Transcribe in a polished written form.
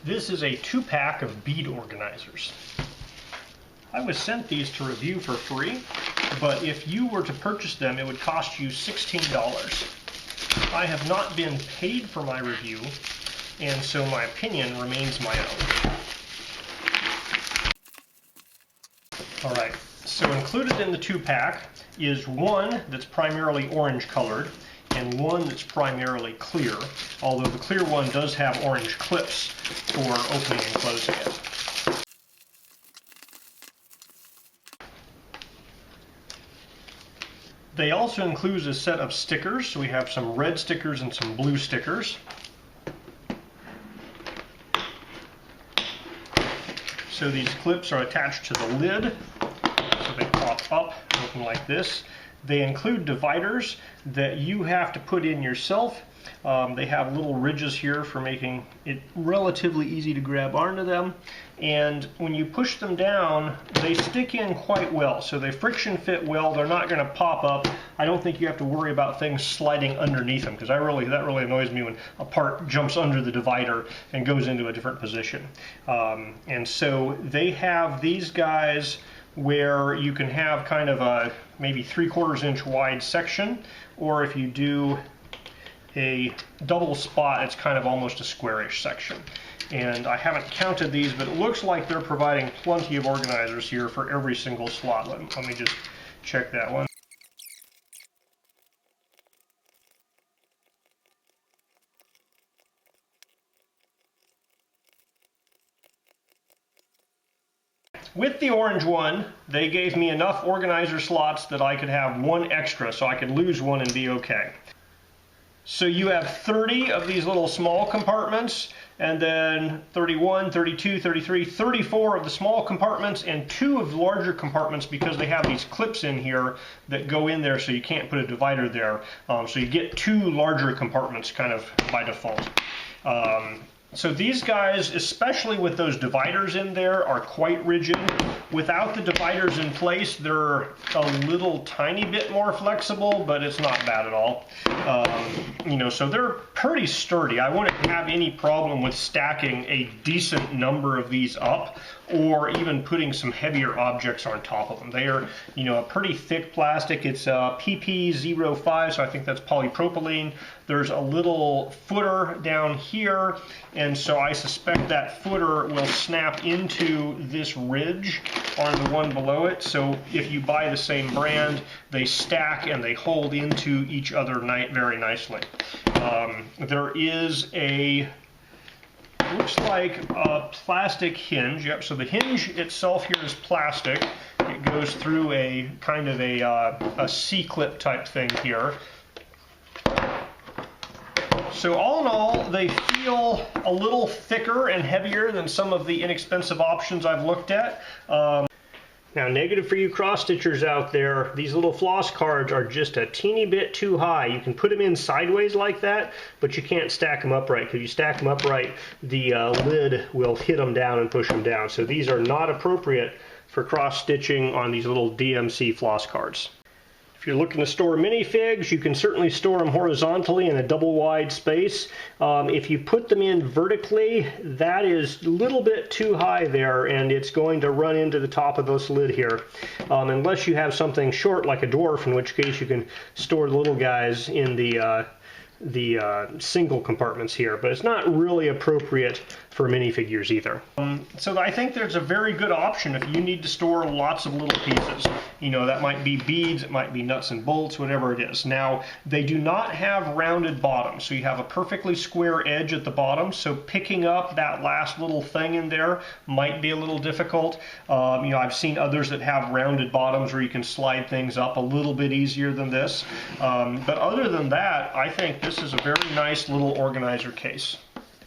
This is a 2-pack of bead organizers. I was sent these to review for free, but if you were to purchase them, it would cost you $16. I have not been paid for my review, and so my opinion remains my own. Alright, so included in the 2-pack is one that's primarily orange colored, and one that's primarily clear, although the clear one does have orange clips for opening and closing it. They also include a set of stickers, so we have some red stickers and some blue stickers. So these clips are attached to the lid, so they pop up, open like this. They include dividers that you have to put in yourself. They have little ridges here for making it relatively easy to grab onto them. And when you push them down, they stick in quite well. So they friction fit well. They're not going to pop up. I don't think you have to worry about things sliding underneath them, because that really annoys me when a part jumps under the divider and goes into a different position. And so they have these guys where you can have kind of a maybe 3/4 inch wide section, or if you do a double spot, it's kind of almost a squarish section. And I haven't counted these, but it looks like they're providing plenty of organizers here for every single slot. Let me just check that one. With the orange one, they gave me enough organizer slots that I could have one extra, so I could lose one and be okay. So you have 30 of these little small compartments, and then 31, 32, 33, 34 of the small compartments, and 2 of the larger compartments, because they have these clips in here that go in there so you can't put a divider there. So you get 2 larger compartments kind of by default. So these guys, especially with those dividers in there, are quite rigid. Without the dividers in place, they're a little tiny bit more flexible, but it's not bad at all. So they're pretty sturdy. I wouldn't have any problem with stacking a decent number of these up, or even putting some heavier objects on top of them. They are, a pretty thick plastic. It's PP05, so I think that's polypropylene. There's a little footer down here, and so I suspect that footer will snap into this ridge on the one below it. So if you buy the same brand, they stack and they hold into each other very nicely. There is looks like a plastic hinge. Yep, so the hinge itself here is plastic. It goes through a kind of a C-clip type thing here. So all in all, they feel a little thicker and heavier than some of the inexpensive options I've looked at. Now, negative for you cross-stitchers out there, these little floss cards are just a teeny bit too high. You can put them in sideways like that, but you can't stack them upright, because if you stack them upright, the lid will hit them down and push them down. So these are not appropriate for cross-stitching on these little DMC floss cards. If you're looking to store minifigs, you can certainly store them horizontally in a double wide space. If you put them in vertically, that is a little bit too high there, and it's going to run into the top of this lid here. Unless you have something short like a dwarf, in which case you can store the little guys in the single compartments here, but it's not really appropriate for minifigures either. So I think there's a very good option if you need to store lots of little pieces. That might be beads, it might be nuts and bolts, whatever it is. Now, they do not have rounded bottoms, so you have a perfectly square edge at the bottom, so picking up that last little thing in there might be a little difficult. I've seen others that have rounded bottoms where you can slide things up a little bit easier than this. But other than that, I think this is a very nice little organizer case.